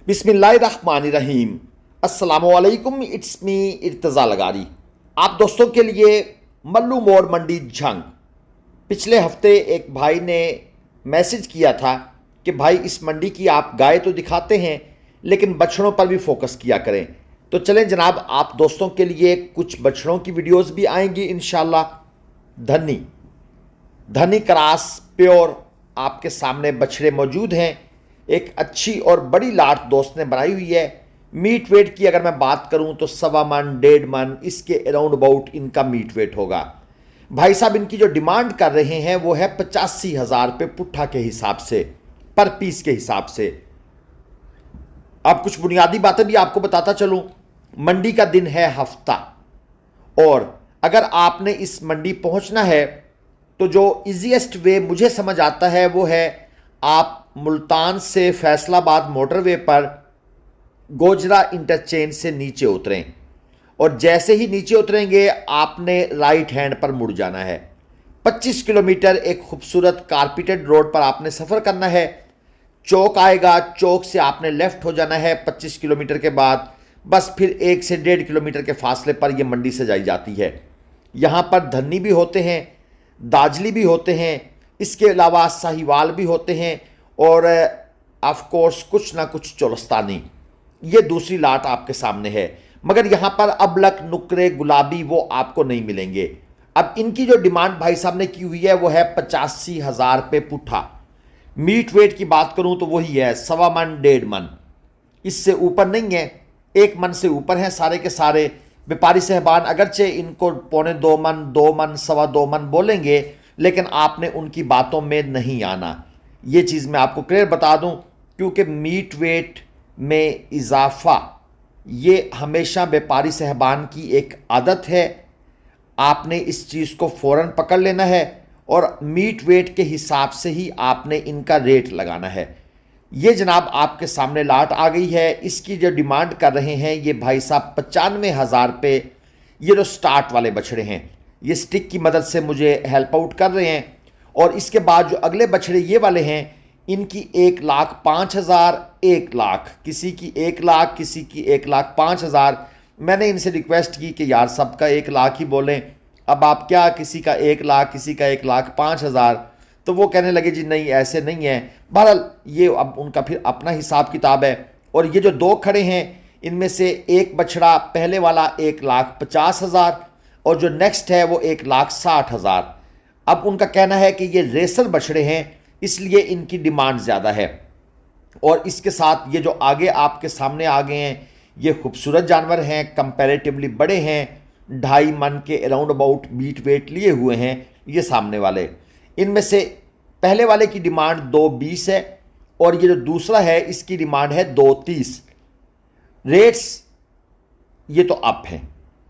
बिस्मिल्लाहिर्रहमानिर्रहीम। अस्सलामुअलैकुम, it's me Irtaza लगारी। आप दोस्तों के लिए मल्लू मोड़ मंडी झंग। पिछले हफ्ते एक भाई ने मैसेज किया था कि भाई इस मंडी की आप गाय तो दिखाते हैं लेकिन बछड़ों पर भी फोकस किया करें। तो चलें जनाब, आप दोस्तों के लिए कुछ बछड़ों की वीडियोस भी आएंगी इंशाल्लाह। धनी धनी क्रास प्योर आपके सामने बछड़े मौजूद हैं। एक अच्छी और बड़ी लाट दोस्त ने बनाई हुई है। मीट वेट की अगर मैं बात करूं तो 1.25 मन 1.5 मन इसके अराउंड अबाउट इनका मीट वेट होगा। भाई साहब इनकी जो डिमांड कर रहे हैं वो है 85,000 रुपये पुट्ठा के हिसाब से, पर पीस के हिसाब से। अब कुछ बुनियादी बातें भी आपको बताता चलूं। मंडी का दिन है हफ्ता, और अगर आपने इस मंडी पहुंचना है तो जो इजीएस्ट वे मुझे समझ आता है वो है आप मुल्तान से फैसलाबाद मोटरवे पर गोजरा इंटरचेंज से नीचे उतरें, और जैसे ही नीचे उतरेंगे आपने राइट हैंड पर मुड़ जाना है। 25 किलोमीटर एक खूबसूरत कारपेटेड रोड पर आपने सफ़र करना है। चौक आएगा, चौक से आपने लेफ्ट हो जाना है। 25 किलोमीटर के बाद बस फिर 1 से 1.5 किलोमीटर के फासले पर यह मंडी सजाई जाती है। यहाँ पर धन्नी भी होते हैं, दाजली भी होते हैं, इसके अलावा साहिवाल भी होते हैं, और ऑफ कोर्स कुछ ना कुछ चोलस्तानी। ये दूसरी लाट आपके सामने है, मगर यहाँ पर अबलक नुकरे गुलाबी वो आपको नहीं मिलेंगे। अब इनकी जो डिमांड भाई साहब ने की हुई है वो है 85,000 रुपये पुट्ठा। मीट वेट की बात करूँ तो वही है 1.25 मन 1.5 मन, इससे ऊपर नहीं है। 1 मन से ऊपर हैं सारे के सारे। व्यापारी साहबान अगरचे इनको 1.25 मन 2 मन 2.25 मन बोलेंगे, लेकिन आपने उनकी बातों में नहीं आना। ये चीज़ मैं आपको क्लियर बता दूं, क्योंकि मीट वेट में इजाफा ये हमेशा व्यापारी साहबान की एक आदत है। आपने इस चीज़ को फ़ौरन पकड़ लेना है और मीट वेट के हिसाब से ही आपने इनका रेट लगाना है। ये जनाब आपके सामने लाट आ गई है। इसकी जो डिमांड कर रहे हैं ये भाई साहब 95,000 रुपये। ये जो स्टार्ट वाले बछड़े हैं ये स्टिक की मदद से मुझे हेल्प आउट कर रहे हैं। और इसके बाद जो अगले बछड़े ये वाले हैं इनकी 1,05,000, 1 लाख, किसी की 1 लाख, किसी की 1,05,000। मैंने इनसे रिक्वेस्ट की कि यार सबका 1 लाख ही बोलें। अब आप क्या, किसी का 1 लाख, किसी का 1,05,000, तो वो कहने लगे जी नहीं ऐसे नहीं है। बहरहाल ये अब उनका फिर अपना हिसाब किताब है। और ये जो 2 खड़े हैं इनमें से एक बछड़ा पहले वाला 1,50,000 और जो नेक्स्ट है वो 1,60,000। अब उनका कहना है कि ये रेसर बछड़े हैं इसलिए इनकी डिमांड ज़्यादा है। और इसके साथ ये जो आगे आपके सामने आ गए हैं ये खूबसूरत जानवर हैं, कंपैरेटिवली बड़े हैं, 2.5 मन के अराउंड अबाउट मीट वेट लिए हुए हैं ये सामने वाले। इनमें से पहले वाले की डिमांड 2.20 है और ये जो दूसरा है इसकी डिमांड है 2.30। रेट्स ये तो अप हैं,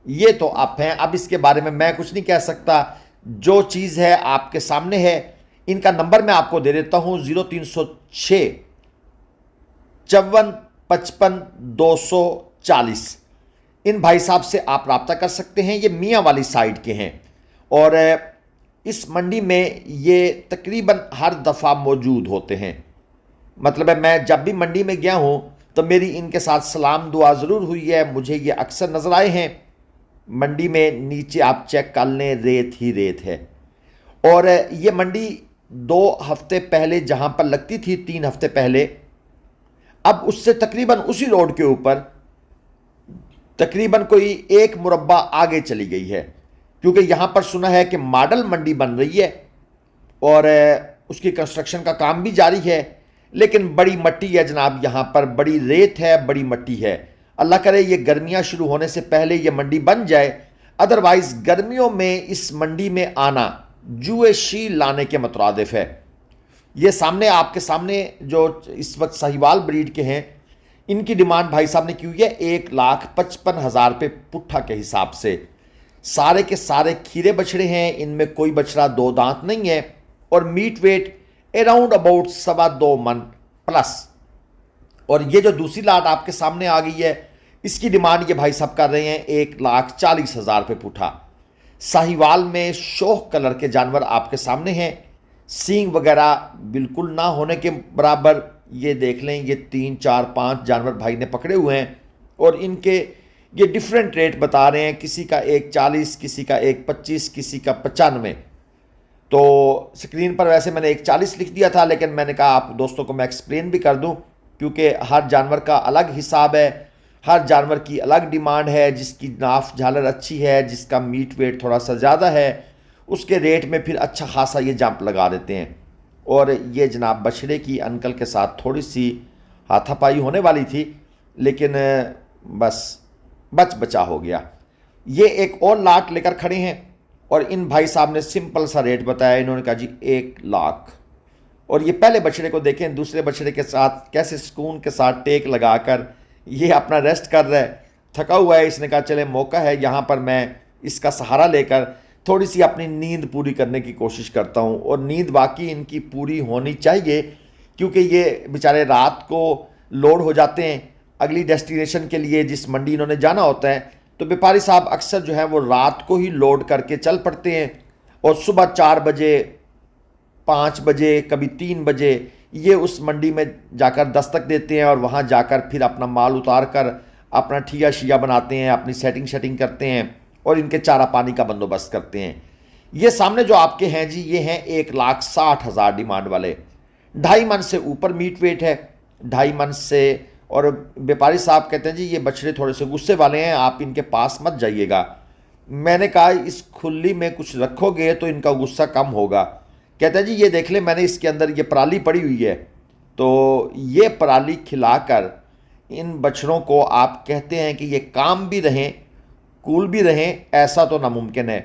ये तो अप हैं। अब इसके बारे में मैं कुछ नहीं कह सकता, जो चीज़ है आपके सामने है। इनका नंबर मैं आपको दे देता हूं 0306 54 55 240। इन भाई साहब से आप रब्ता कर सकते हैं। ये मियाँ वाली साइड के हैं और इस मंडी में ये तकरीबन हर दफ़ा मौजूद होते हैं। मतलब है मैं जब भी मंडी में गया हूँ तो मेरी इनके साथ सलाम दुआ ज़रूर हुई है। मुझे ये अक्सर नज़र आए हैं। मंडी में नीचे आप चेक कर लें, रेत ही रेत है। और ये मंडी 2 हफ्ते पहले जहाँ पर लगती थी, 3 हफ्ते पहले, अब उससे तकरीबन उसी रोड के ऊपर तकरीबन कोई 1 मुरब्बा आगे चली गई है, क्योंकि यहाँ पर सुना है कि मॉडल मंडी बन रही है और उसकी कंस्ट्रक्शन का काम भी जारी है। लेकिन बड़ी मट्टी है जनाब, यहाँ पर बड़ी रेत है, बड़ी मट्टी है। अल्लाह करे ये गर्मियाँ शुरू होने से पहले ये मंडी बन जाए, अदरवाइज़ गर्मियों में इस मंडी में आना जुए शील लाने के मुतरादिफ है। ये सामने आपके सामने जो इस वक्त साहिवाल ब्रीड के हैं इनकी डिमांड भाई साहब ने की हुई है 1,55,000 रुपये पुट्ठा के हिसाब से। सारे के सारे खीरे बछड़े हैं, इनमें कोई बछड़ा 2 दांत नहीं है और मीट वेट अराउंड अबाउट 2.25 मन प्लस। और ये जो दूसरी लाट आपके सामने आ गई है इसकी डिमांड ये भाई साहब कर रहे हैं 1,40,000 रुपये पुट्ठा। साहिवाल में शोख कलर के जानवर आपके सामने हैं। सींग वगैरह बिल्कुल ना होने के बराबर, ये देख लें, ये 3 4 5 जानवर भाई ने पकड़े हुए हैं और इनके ये डिफरेंट रेट बता रहे हैं, किसी का 140, किसी का 125, किसी का 95। तो स्क्रीन पर वैसे मैंने 140 लिख दिया था, लेकिन मैंने कहा आप दोस्तों को मैं एक्सप्लेन भी कर दूं, क्योंकि हर जानवर का अलग हिसाब है, हर जानवर की अलग डिमांड है। जिसकी नाफ झालर अच्छी है, जिसका मीट वेट थोड़ा सा ज़्यादा है, उसके रेट में फिर अच्छा खासा ये जंप लगा देते हैं। और ये जनाब बछड़े की अंकल के साथ थोड़ी सी हाथापाई होने वाली थी, लेकिन बस बच बचा हो गया। ये एक और लाट लेकर खड़े हैं और इन भाई साहब ने सिंपल सा रेट बताया। इन्होंने कहा जी 1 लाख। और ये पहले बछड़े को देखें, दूसरे बछड़े के साथ कैसे सुकून के साथ टेक लगाकर ये अपना रेस्ट कर रहा है, थका हुआ है। इसने कहा चले मौका है, यहाँ पर मैं इसका सहारा लेकर थोड़ी सी अपनी नींद पूरी करने की कोशिश करता हूँ। और नींद वाकई इनकी पूरी होनी चाहिए, क्योंकि ये बेचारे रात को लोड हो जाते हैं अगली डेस्टिनेशन के लिए, जिस मंडी इन्होंने जाना होता है। तो व्यापारी साहब अक्सर जो है वो रात को ही लोड करके चल पड़ते हैं और सुबह 4 बजे, 5 बजे, कभी 3 बजे ये उस मंडी में जाकर दस्तक देते हैं और वहाँ जाकर फिर अपना माल उतार कर अपना ठिया शिया बनाते हैं, अपनी सेटिंग करते हैं और इनके चारा पानी का बंदोबस्त करते हैं। ये सामने जो आपके हैं जी, ये हैं 1,60,000 डिमांड वाले। 2.5 मन से ऊपर मीट वेट है, 2.5 मन से। और व्यापारी साहब कहते हैं जी ये बछड़े थोड़े से गुस्से वाले हैं, आप इनके पास मत जाइएगा। मैंने कहा इस खुली में कुछ रखोगे तो इनका गुस्सा कम होगा। कहते हैं जी ये देख ले, मैंने इसके अंदर ये पराली पड़ी हुई है, तो ये पराली खिलाकर इन बछड़ों को आप कहते हैं कि ये काम भी रहें, कूल भी रहें, ऐसा तो नामुमकिन है।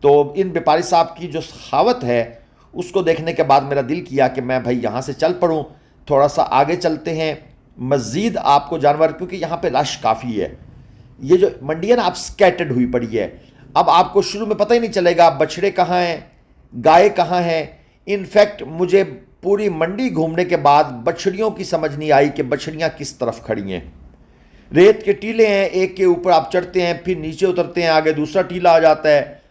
तो इन व्यापारी साहब की जो सखावत है उसको देखने के बाद मेरा दिल किया कि मैं भाई यहाँ से चल पड़ूँ, थोड़ा सा आगे चलते हैं, मज़ीद आपको जानवर, क्योंकि यहाँ पे रश काफ़ी है। ये जो मंडी है ना आप स्कैटर्ड हुई पड़ी है। अब आपको शुरू में पता ही नहीं चलेगा बछड़े कहाँ हैं, गाय कहाँ हैं। इनफैक्ट मुझे पूरी मंडी घूमने के बाद बछड़ियों की समझ नहीं आई कि बछड़ियाँ किस तरफ खड़ी हैं। रेत के टीले हैं, एक के ऊपर आप चढ़ते हैं, फिर नीचे उतरते हैं, आगे दूसरा टीला आ जाता है,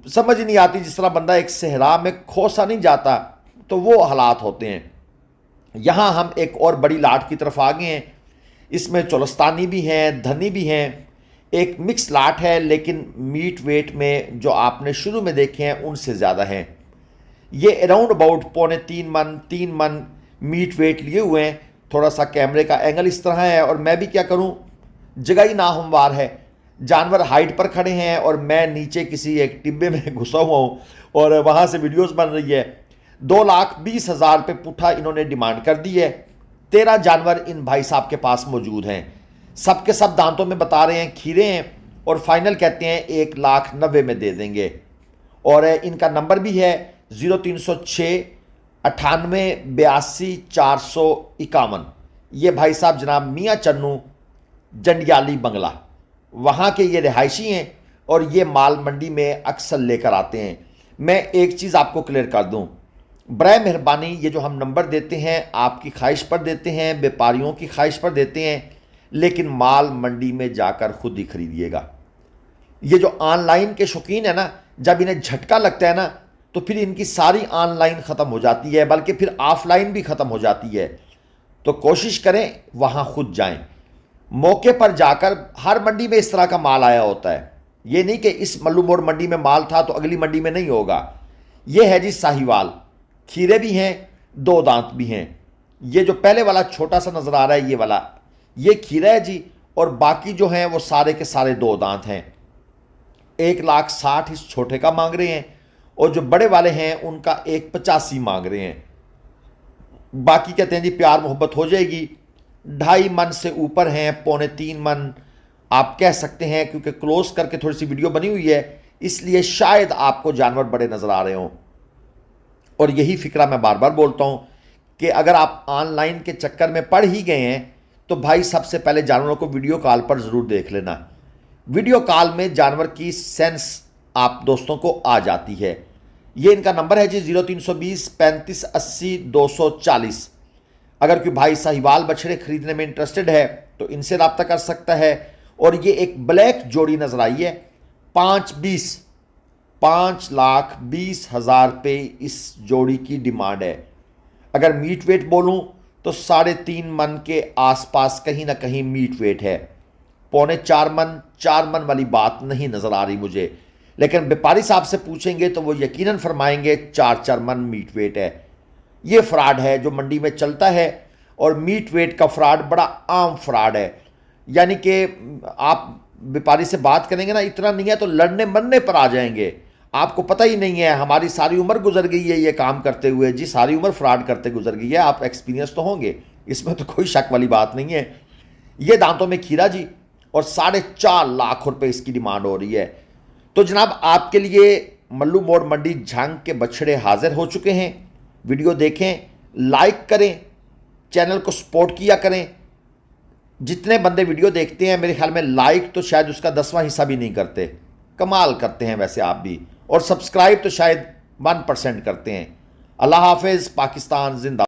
समझ नहीं आती। जिस तरह बंदा एक सहरा में खोसा नहीं जाता, तो वो हालात होते हैं। यहाँ हम एक और बड़ी लाट की तरफ आ गए हैं। इसमें चोलस्तानी भी हैं, धनी भी हैं, एक मिक्स लाट है, लेकिन मीट वेट में जो आपने शुरू में देखे हैं उनसे ज़्यादा हैं। ये अराउंड अबाउट 3 मन मीट वेट लिए हुए हैं। थोड़ा सा कैमरे का एंगल इस तरह है और मैं भी क्या करूं, जगह ही नाहमवार है। जानवर हाइट पर खड़े हैं और मैं नीचे किसी एक टिब्बे में घुसा हुआ हूं और वहां से वीडियोस बन रही है। 2,20,000 रुपये पुट्ठा इन्होंने डिमांड कर दी है। 13 जानवर इन भाई साहब के पास मौजूद हैं। सब के सब दांतों में बता रहे हैं खीरे हैं और फाइनल कहते हैं 1,90,000 में दे देंगे। और इनका नंबर भी है 0306 98 82 451। ये भाई साहब जनाब मियाँ चन्नू जंडियाली बंगला, वहाँ के ये रिहायशी हैं और ये माल मंडी में अक्सर लेकर आते हैं। मैं एक चीज़ आपको क्लियर कर दूँ, बराए मेहरबानी ये जो हम नंबर देते हैं आपकी ख्वाहिश पर देते हैं, व्यापारियों की ख्वाहिश पर देते हैं, लेकिन माल मंडी में जाकर खुद ही खरीदिएगा। ये जो ऑनलाइन के शौकीन है ना, जब इन्हें झटका लगता है ना तो फिर इनकी सारी ऑनलाइन ख़त्म हो जाती है, बल्कि फिर ऑफलाइन भी ख़त्म हो जाती है। तो कोशिश करें वहाँ खुद जाएं, मौके पर जाकर। हर मंडी में इस तरह का माल आया होता है, ये नहीं कि इस मल्लू मोड़ मंडी में माल था तो अगली मंडी में नहीं होगा। ये है जी साहिवाल, खीरे भी हैं, 2 दांत भी हैं। ये जो पहले वाला छोटा सा नज़र आ रहा है ये वाला, ये खीरा है जी, और बाकी जो हैं वो सारे के सारे 2 दांत हैं। 1,60,000 इस छोटे का मांग रहे हैं और जो बड़े वाले हैं उनका 1,85,000 मांग रहे हैं। बाकी कहते हैं जी प्यार मोहब्बत हो जाएगी। 2.5 मन से ऊपर हैं, 2.25 मन आप कह सकते हैं, क्योंकि क्लोज करके थोड़ी सी वीडियो बनी हुई है इसलिए शायद आपको जानवर बड़े नज़र आ रहे हों। और यही फिक्रा मैं बार बार बोलता हूं कि अगर आप ऑनलाइन के चक्कर में पड़ ही गए हैं तो भाई सबसे पहले जानवरों को वीडियो कॉल पर ज़रूर देख लेना। वीडियो कॉल में जानवर की सेंस आप दोस्तों को आ जाती है। ये इनका नंबर है जी 0320 35 80 240। अगर कोई भाई साहिवाल बछड़े खरीदने में इंटरेस्टेड है तो इनसे रब्ता कर सकता है। और ये एक ब्लैक जोड़ी नजर आई है, 5,20,000 रुपये इस जोड़ी की डिमांड है। अगर मीट वेट बोलूं तो 3.5 मन के आसपास कहीं ना कहीं मीट वेट है। 3.25 मन 4 मन वाली बात नहीं नजर आ रही मुझे, लेकिन व्यापारी साहब से पूछेंगे तो वो यकीनन फरमाएंगे 4 मन मीट वेट है। ये फ्रॉड है जो मंडी में चलता है, और मीट वेट का फ्रॉड बड़ा आम फ्रॉड है। यानी कि आप व्यापारी से बात करेंगे ना, इतना नहीं है तो लड़ने मरने पर आ जाएंगे। आपको पता ही नहीं है, हमारी सारी उम्र गुजर गई है ये काम करते हुए जी, सारी उम्र फ्रॉड करते गुजर गई है। आप एक्सपीरियंस तो होंगे, इसमें तो कोई शक वाली बात नहीं है। ये दांतों में खीरा जी, और 4.5 लाख रुपए इसकी डिमांड हो रही है। तो जनाब आपके लिए मल्लू मोड़ मंडी झांग के बछड़े हाजिर हो चुके हैं। वीडियो देखें, लाइक करें, चैनल को सपोर्ट किया करें। जितने बंदे वीडियो देखते हैं मेरे ख्याल में लाइक तो शायद उसका 10वां हिस्सा भी नहीं करते। कमाल करते हैं वैसे आप भी, और सब्सक्राइब तो शायद 1% करते हैं। अल्लाह हाफिज़, पाकिस्तान जिंदा।